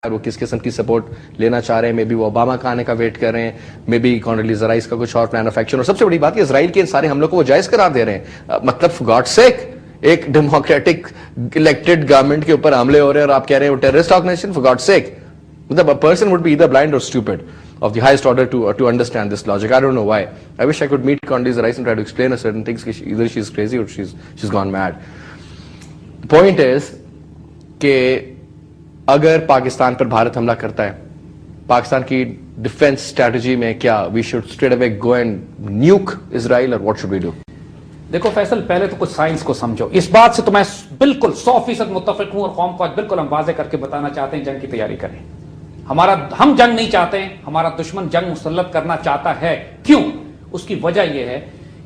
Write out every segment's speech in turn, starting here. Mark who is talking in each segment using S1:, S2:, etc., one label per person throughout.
S1: وہ کس قسم کی سپورٹ لینا چاہ رہے ہیں. مے بی وہ اوباما کا آنے کا ویٹ کر رہے ہیں, مے بی کونڈولیزا رائس کا کچھ اور پلان آف ایکشن. اور سب سے بڑی بات یہ اسرائیل کے ان سارے حملوں کو وہ جائز قرار دے رہے ہیں. مطلب فار گاڈ سیک ایک ڈیموکریٹک الیکٹڈ گورنمنٹ کے اوپر حملے ہو رہے ہیں اور آپ کہہ رہے ہیں وہ ٹیررسٹ آرگنائزیشن. فار گاڈ سیک, مطلب a person would be either blind or stupid of the highest order to understand this logic. I don't know why. I wish I could meet Condoleezza Rice and try to explain her certain things. Either she's crazy or she's gone mad. The point is کہ اگر پاکستان پر بھارت حملہ کرتا ہے, پاکستان کی defence strategy میں کیا we should straight away go and nuke Israel or what should we do?
S2: دیکھو فیصل, پہلے تو کچھ سائنس کو سمجھو. اس بات سے تو میں بالکل 100% متفق ہوں اور قوم کو آج بالکل ہم واضح کر کے بتانا چاہتے ہیں جنگ کی تیاری کریں. ہم جنگ نہیں چاہتے ہیں, ہمارا دشمن جنگ مسلط کرنا چاہتا ہے. کیوں؟ اس کی وجہ یہ ہے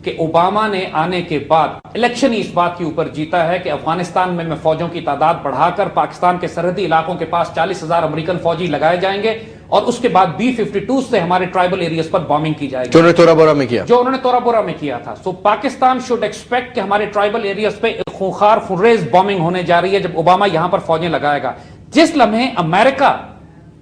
S2: کہ اوباما نے آنے کے بعد الیکشن ہی اس بات کے اوپر جیتا ہے کہ افغانستان میں فوجوں کی تعداد بڑھا کر پاکستان کے سرحدی علاقوں کے پاس 40,000 امریکن فوجی لگائے جائیں گے اور اس کے بعد B-52 سے ہمارے ٹرائبل ایریاز پر بامبنگ کی جائے گی, جو انہوں نے تورا بورا میں کیا تھا. سو پاکستان شوڈ ایکسپیکٹ کہ ہمارے ٹرائبل ایریاز پہ ایک خونخوار خونریز بامبنگ ہونے جا رہی ہے جب اوباما یہاں پر فوجیں لگائے گا. جس لمحے امریکہ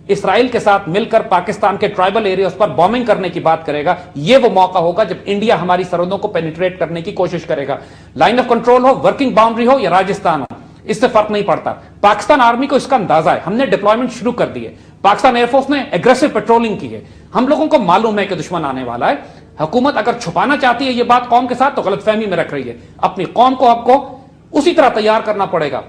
S2: اسرائیل کے ساتھ مل کر پاکستان کے ٹرائبل ایریاز پر بامبنگ کرنے کی بات کرے گا, یہ وہ موقع ہوگا جب انڈیا ہماری سرحدوں کو پینیٹریٹ کرنے کی کوشش کرے گا. لائن آف کنٹرول ہو, ورکنگ باؤنڈری ہو یا راجستھان ہو, اس سے فرق نہیں پڑتا. پاکستان آرمی کو اس کا اندازہ ہے, ہم نے ڈپلائمنٹ شروع کر دی ہے. پاکستان ایئر فورس نے ایگریسو پیٹرولنگ کی ہے. ہم لوگوں کو معلوم ہے کہ دشمن آنے والا ہے. حکومت اگر چھپانا چاہتی ہے یہ بات قوم کے ساتھ تو غلط فہمی میں رکھ رہی ہے. اپنی قوم کو آپ کو اسی طرح تیار کرنا پڑے گا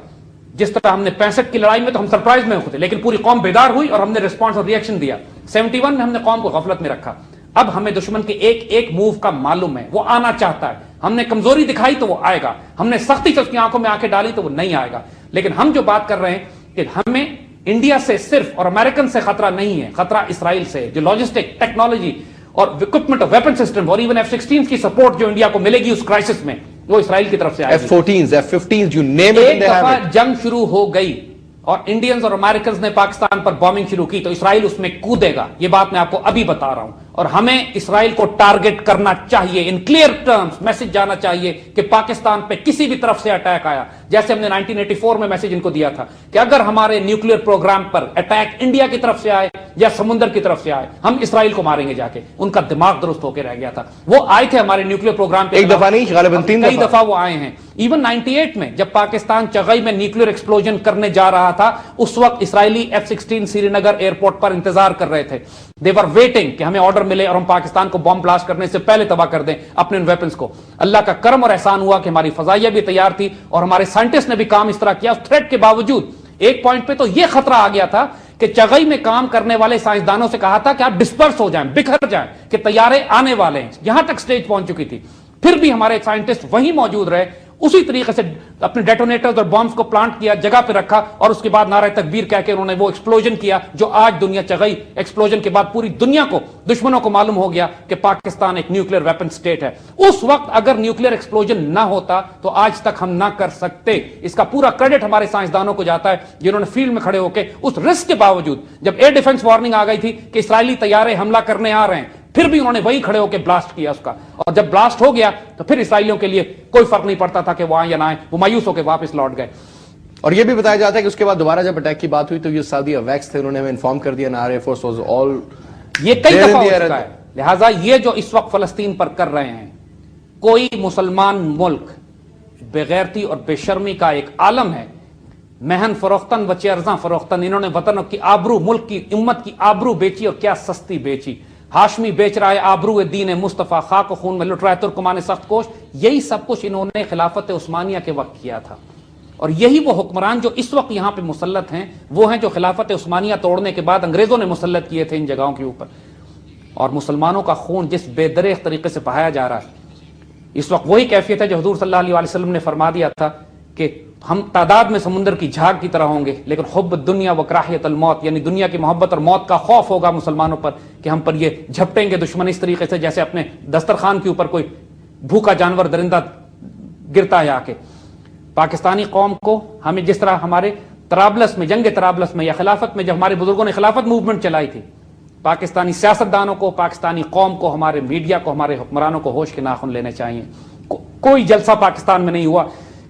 S2: جس طرح ہم نے 65 کی لڑائی میں تو ہم سرپرائز میں ہوتے لیکن پوری قوم بیدار ہوئی اور ہم نے ریسپانس اور ریئیکشن دیا. 71 میں ہم نے قوم کو غفلت میں رکھا. اب ہمیں دشمن کے ایک ایک موو کا معلوم ہے, وہ آنا چاہتا ہے. ہم نے کمزوری دکھائی تو وہ آئے گا, ہم نے سختی سے اس کی آنکھوں میں آنکھیں ڈالی تو وہ نہیں آئے گا. لیکن ہم جو بات کر رہے ہیں کہ ہمیں انڈیا سے صرف اور امریکن سے خطرہ نہیں ہے, خطرہ اسرائیل سے. جو لاجسٹک ٹیکنالوجی اور اکوپمنٹ اور ویپن سسٹم اور ایون F-16 کی سپورٹ جو انڈیا کو ملے گی اس کرائسس میں, وہ اسرائیل کی طرف سے آئے گی.
S1: F-14s, F-15s, you name it,
S2: ایک دفعہ جنگ شروع ہو گئی اور انڈینز اور امریکنز نے پاکستان پر بامبنگ شروع کی تو اسرائیل اس میں کودے گا. یہ بات میں آپ کو ابھی بتا رہا ہوں. اور ہمیں اسرائیل کو ٹارگٹ کرنا چاہیے, ان کلیئر ٹرمز میسج جانا چاہیے کہ پاکستان پہ کسی بھی طرف سے اٹیک آیا, جیسے ہم نے 1984 میں میسج ان کو دیا تھا کہ اگر ہمارے نیوکلیئر پروگرام پر اٹیک انڈیا کی طرف سے آئے یا سمندر کی طرف سے آئے, ہم اسرائیل کو ماریں گے جا کے. ان کا دماغ درست ہو کے رہ گیا تھا. وہ آئے تھے ہمارے نیوکلیئر پروگرام پہ,
S1: ایک دفعہ نہیں غالباً 3
S2: کئی دفعہ وہ آئے ہیں. ایون 98 میں جب پاکستان چغئی میں نیوکلیئر ایکسپلوژن کرنے جا رہا تھا, اس وقت اسرائیلی F-16 سری نگر ایئرپورٹ پر انتظار کر رہے تھے. They were waiting کہ ہمیں آرڈر ملے اور ہم پاکستان کو بم بلاسٹ کرنے سے پہلے تباہ کر دیں اپنے ان ویپنز کو. اللہ کا کرم اور احسان ہوا کہ ہماری فضائیہ بھی تیار تھی اور ہمارے سائنٹسٹ نے بھی کام اس طرح کیا. اس تھریٹ کے باوجود ایک پوائنٹ پہ تو یہ خطرہ آ گیا تھا کہ چغئی میں کام کرنے والے سائنسدانوں سے کہا تھا کہ آپ ڈسپرس ہو جائیں, بکھر جائیں, کہ طیارے آنے والے ہیں. یہاں تک سٹیج پہنچ چکی تھی. پھر بھی ہمارے سائنٹسٹ وہیں موجود رہے, اسی طریقے سے اپنے ڈیٹونیٹرز اور بمز کو پلانٹ کیا, جگہ پہ رکھا اور اس کے بعد نعرہ تکبیر کہہ کے انہوں نے وہ ایکسپلوژن کیا جو آج دنیا چغئی ایکسپلوژن کے بعد پوری دنیا کو, دشمنوں کو معلوم ہو گیا کہ پاکستان ایک نیوکلیئر ویپن سٹیٹ ہے. اس وقت اگر نیوکلیئر ایکسپلوژن نہ ہوتا تو آج تک ہم نہ کر سکتے. اس کا پورا کریڈٹ ہمارے سائنسدانوں کو جاتا ہے جنہوں نے فیلڈ میں کھڑے ہو کے اس رسک کے باوجود, جب ایئر ڈیفنس وارننگ آ گئی تھی کہ اسرائیلی طیارے حملہ کرنے آ رہے ہیں, پھر بھی انہوں نے وہی کھڑے ہو کے بلاسٹ کیا اس کا. اور جب بلاسٹ ہو گیا تو پھر اسرائیلیوں کے لیے کوئی فرق نہیں پڑتا تھا کہ وہ آئیں یا نہ آئیں, وہ مایوس ہو کے واپس لوٹ گئے.
S1: اور یہ بھی بتایا جاتا ہے کہ اس کے بعد دوبارہ جب اٹیک کی بات ہوئی تو یہ سعودی اویکس تھے, انہوں نے ہمیں انفارم کر دیا ایئر فورس واز آل.
S2: یہ کئی دفعہ ہو چکا ہے. لہٰذا یہ جو اس وقت فلسطین پر کر رہے ہیں, کوئی مسلمان ملک بغیرتی اور بے شرمی کا ایک عالم ہے, مہن فروختن بچے ارزاں فروختن, انہوں نے وطن کی آبرو, ملک کی امت کی آبرو بیچی اور کیا سستی بیچی. ہاشمی بیچ رہا ہے آبرو دین مصطفیٰ, خاک و خون میں لٹ رہا ہے ترکمان سخت کوش. یہی سب کچھ انہوں نے خلافت عثمانیہ کے وقت کیا تھا. اور یہی وہ حکمران جو اس وقت یہاں پہ مسلط ہیں, وہ ہیں جو خلافت عثمانیہ توڑنے کے بعد انگریزوں نے مسلط کیے تھے ان جگہوں کے اوپر. اور مسلمانوں کا خون جس بے دریغ طریقے سے بہایا جا رہا ہے, اس وقت وہی کیفیت ہے جو حضور صلی اللہ علیہ وسلم نے فرما دیا تھا کہ ہم تعداد میں سمندر کی جھاگ کی طرح ہوں گے, لیکن حب دنیا و کراہیت الموت, یعنی دنیا کی محبت اور موت کا خوف ہوگا مسلمانوں پر کہ ہم پر یہ جھپٹیں گے دشمن اس طریقے سے جیسے اپنے دسترخوان کے اوپر کوئی بھوکا جانور درندہ گرتا ہے آ کے. پاکستانی قوم کو ہمیں جس طرح ہمارے طرابلس میں, جنگ طرابلس میں یا خلافت میں جب ہمارے بزرگوں نے خلافت موومنٹ چلائی تھی, پاکستانی سیاستدانوں کو, پاکستانی قوم کو, ہمارے میڈیا کو, ہمارے حکمرانوں کو ہوش کے ناخن لینے چاہیے. کوئی جلسہ پاکستان میں نہیں ہوا,